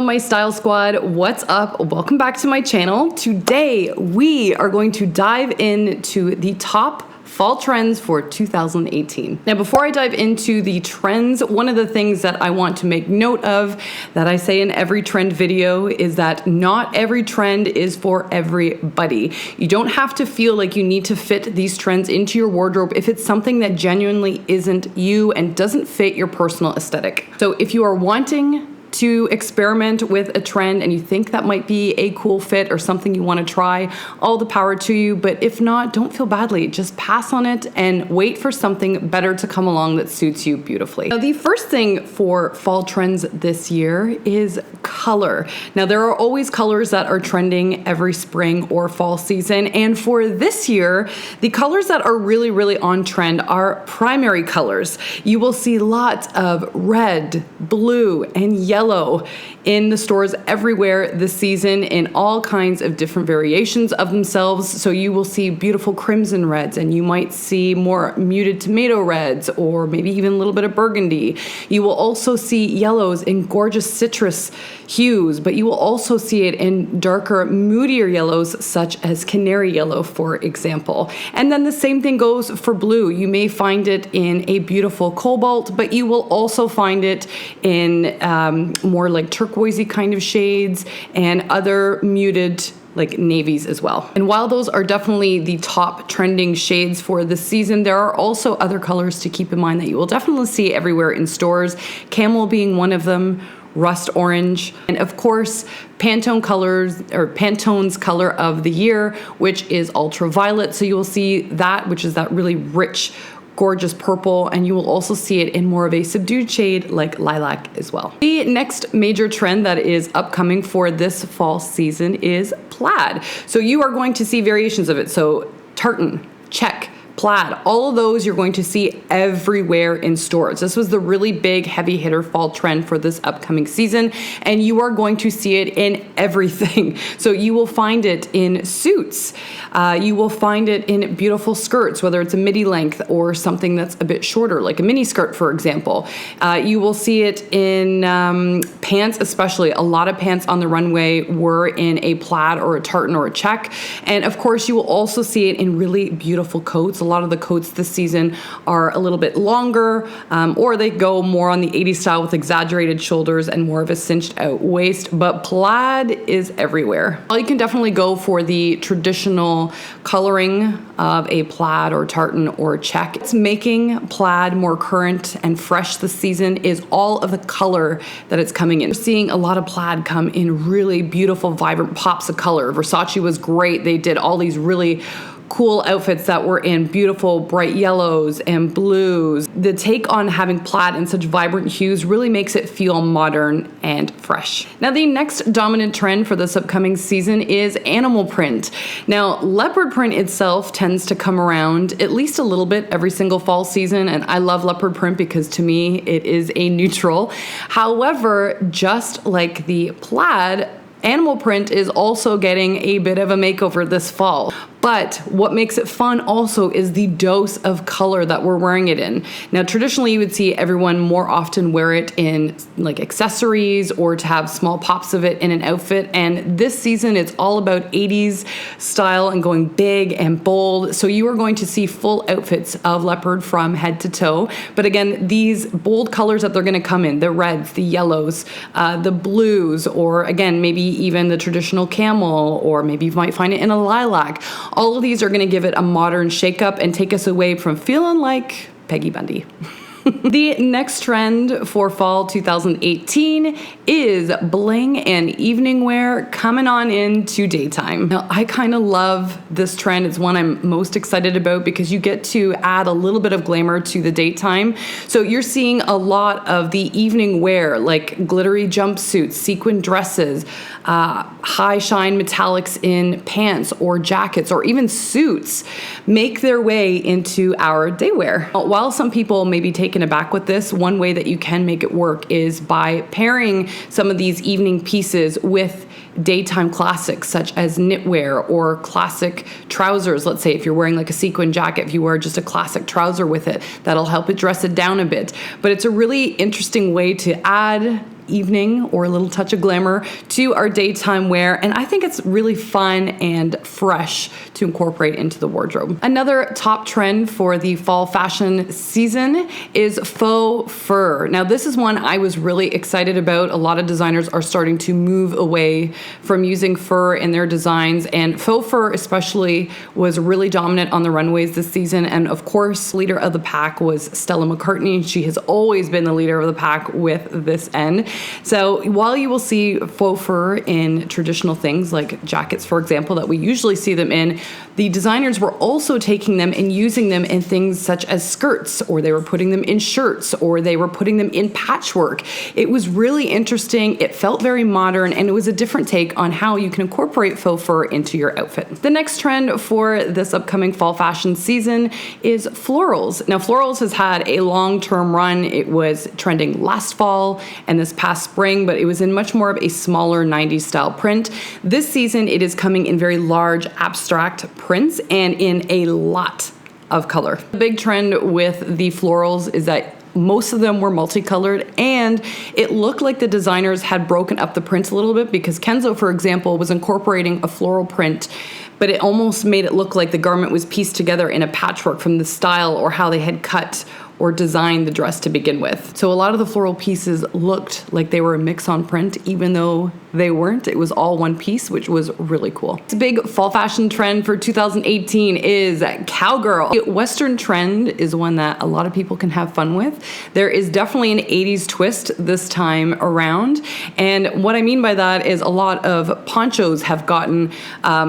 Hello my style squad, what's up? Welcome back to my channel. Today we are going to dive into the top fall trends for 2018. Now before I dive into the trends, one of the things that I want to make note of that I say in every trend video is that not every trend is for everybody. You don't have to feel like you need to fit these trends into your wardrobe if it's something that genuinely isn't you and doesn't fit your personal aesthetic. So if you are wanting to experiment with a trend and you think that might be a cool fit or something you want to try, all the power to you. But if not, don't feel badly. Just pass on it and wait for something better to come along that suits you beautifully. Now, the first thing for fall trends this year is color. Now, there are always colors that are trending every spring or fall season. And for this year, the colors that are really on trend are primary colors. You will see lots of red, blue, and yellow in the stores everywhere this season in all kinds of different variations of themselves. So you will see beautiful crimson reds, and you might see more muted tomato reds, or maybe even a little bit of burgundy. You will also see yellows in gorgeous citrus hues, but you will also see it in darker, moodier yellows such as canary yellow, for example. And then the same thing goes for blue. You may find it in a beautiful cobalt, but you will also find it in more like turquoisey kind of shades and other muted like navies as well. And while those are definitely the top trending shades for this season, there are also other colors to keep in mind that you will definitely see everywhere in stores, camel being one of them, rust orange, and of course Pantone colors, or Pantone's color of the year, which is ultraviolet. So you will see that, which is that really rich, gorgeous purple, and you will also see it in more of a subdued shade like lilac as well. The next major trend that is upcoming for this fall season is plaid. So you are going to see variations of it. So tartan, check, plaid, all of those you're going to see everywhere in stores. This was the really big heavy hitter fall trend for this upcoming season, and you are going to see it in everything. So you will find it in suits. You will find it in beautiful skirts, whether it's a midi length or something that's a bit shorter, like a mini skirt, for example. You will see it in pants, especially. A lot of pants on the runway were in a plaid or a tartan or a check. And of course, you will also see it in really beautiful coats. A lot of the coats this season are a little bit longer, or they go more on the 80s style with exaggerated shoulders and more of a cinched out waist, but plaid is everywhere. Well, you can definitely go for the traditional coloring of a plaid or tartan or check. It's making plaid more current and fresh this season is all of the color that it's coming in. We're seeing a lot of plaid come in really beautiful, vibrant pops of color. Versace was great. They did all these really cool outfits that were in beautiful bright yellows and blues. The take on having plaid in such vibrant hues really makes it feel modern and fresh. Now the next dominant trend for this upcoming season is animal print. Now leopard print itself tends to come around at least a little bit every single fall season, and I love leopard print because to me it is a neutral. However, just like the plaid, animal print is also getting a bit of a makeover this fall. But what makes it fun also is the dose of color that we're wearing it in. Now, traditionally, you would see everyone more often wear it in like accessories or to have small pops of it in an outfit. And this season, it's all about 80s style and going big and bold. So you are going to see full outfits of leopard from head to toe. But again, these bold colors that they're going to come in, the reds, the yellows, the blues, or again, maybe even the traditional camel, or maybe you might find it in a lilac. All of these are going to give it a modern shakeup and take us away from feeling like Peggy Bundy. The next trend for fall 2018 is bling and evening wear coming on into daytime. Now, I kind of love this trend. It's one I'm most excited about because you get to add a little bit of glamour to the daytime. So you're seeing a lot of the evening wear, like glittery jumpsuits, sequin dresses, high shine metallics in pants or jackets or even suits make their way into our day wear. While some people may be taken aback with this, one way that you can make it work is by pairing some of these evening pieces with daytime classics such as knitwear or classic trousers. Let's say if you're wearing like a sequin jacket, if you wear just a classic trouser with it, that'll help it dress it down a bit. But it's a really interesting way to add evening or a little touch of glamour to our daytime wear. And I think it's really fun and fresh to incorporate into the wardrobe. Another top trend for the fall fashion season is faux fur. Now this is one I was really excited about. A lot of designers are starting to move away from using fur in their designs, and faux fur especially was really dominant on the runways this season. And of course, leader of the pack was Stella McCartney. She has always been the leader of the pack with this end. So while you will see faux fur in traditional things like jackets, for example, that we usually see them in, the designers were also taking them and using them in things such as skirts, or they were putting them in shirts, or they were putting them in patchwork. It was really interesting. It felt very modern, and it was a different take on how you can incorporate faux fur into your outfit. The next trend for this upcoming fall fashion season is florals. Now, florals has had a long-term run. It was trending last fall and this past spring, but it was in much more of a smaller 90s style print. This season, it is coming in very large abstract prints and in a lot of color. The big trend with the florals is that most of them were multicolored, and it looked like the designers had broken up the prints a little bit, because Kenzo, for example, was incorporating a floral print, but it almost made it look like the garment was pieced together in a patchwork from the style or how they had cut or designed the dress to begin with. So a lot of the floral pieces looked like they were a mix on print, even though they weren't. It was all one piece, which was really cool. The big fall fashion trend for 2018 is Cowgirl. The Western trend is one that a lot of people can have fun with. There is definitely an 80s twist this time around. And what I mean by that is a lot of ponchos have gotten a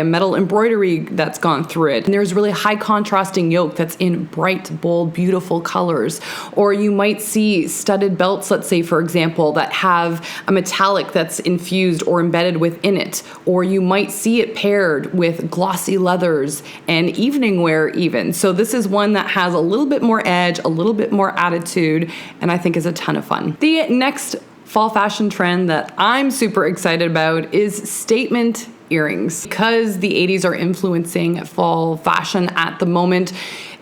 metal embroidery that's gone through it. And there's really high contrasting yoke that's in bright, bold, beautiful colors. Or you might see studded belts, let's say, for example, that have a metallic that's infused or embedded within it. Or you might see it paired with glossy leathers and evening wear even. So this is one that has a little bit more edge, a little bit more attitude, and I think is a ton of fun. The next fall fashion trend that I'm super excited about is statement earrings. Because the 80s are influencing fall fashion at the moment,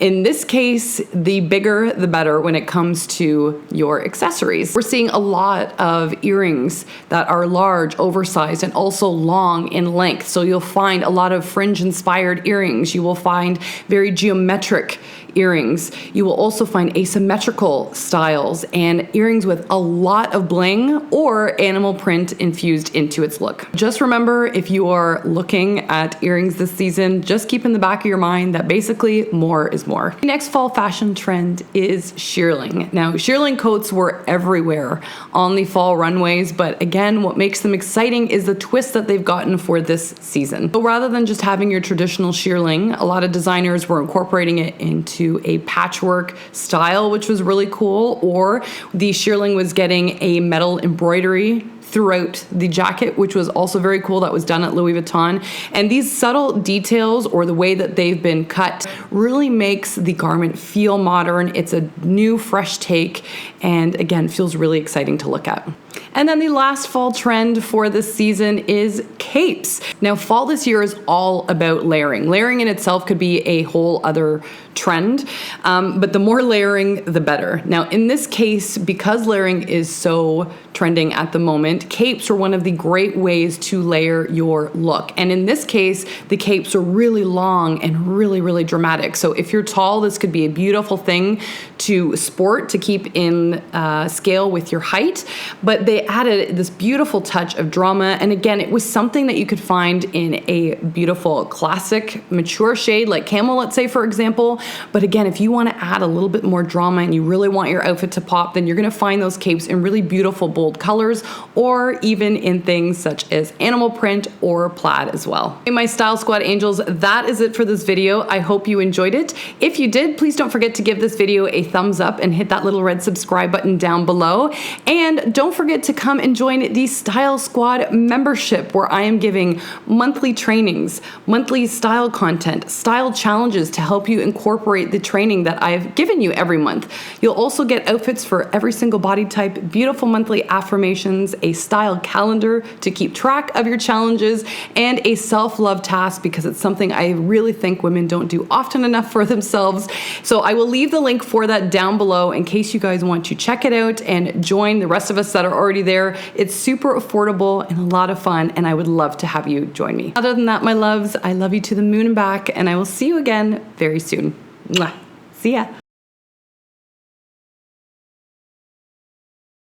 in this case, the bigger the better when it comes to your accessories. We're seeing a lot of earrings that are large, oversized, and also long in length. So you'll find a lot of fringe-inspired earrings. You will find very geometric earrings. You will also find asymmetrical styles and earrings with a lot of bling or animal print infused into its look. Just remember, if you are looking at earrings this season, just keep in the back of your mind that basically more is more. The next fall fashion trend is shearling. Now, shearling coats were everywhere on the fall runways, but again, what makes them exciting is the twist that they've gotten for this season. So rather than just having your traditional shearling, a lot of designers were incorporating it into a patchwork style, which was really cool, or the shearling was getting a metal embroidery throughout the jacket, which was also very cool. That was done at Louis Vuitton. And these subtle details, or the way that they've been cut, really makes the garment feel modern. It's a new, fresh take, and again, feels really exciting to look at. And then the last fall trend for this season is capes. Now, fall this year is all about layering. Layering in itself could be a whole other trend, but the more layering, the better. Now, in this case, because layering is so trending at the moment, capes are one of the great ways to layer your look. And in this case, the capes are really long and really, really dramatic. So if you're tall, this could be a beautiful thing to sport, to keep in scale with your height. But they added this beautiful touch of drama. And again, it was something that you could find in a beautiful classic mature shade like camel, let's say, for example. But again, if you want to add a little bit more drama and you really want your outfit to pop, then you're going to find those capes in really beautiful, bold colors, or even in things such as animal print or plaid as well. Hey, my Style Squad Angels, that is it for this video. I hope you enjoyed it. If you did, please don't forget to give this video a thumbs up and hit that little red subscribe button down below. And don't forget to come and join the Style Squad membership, where I am giving monthly trainings, monthly style content, style challenges to help you incorporate the training that I've given you every month. You'll also get outfits for every single body type, beautiful monthly affirmations, a style calendar to keep track of your challenges, and a self-love task because it's something I really think women don't do often enough for themselves. So I will leave the link for that down below in case you guys want to check it out and join the rest of us that are already there. It's super affordable and a lot of fun, and I would love to have you join me. Other than that, my loves, I love you to the moon and back, and I will see you again very soon. Mwah. See ya.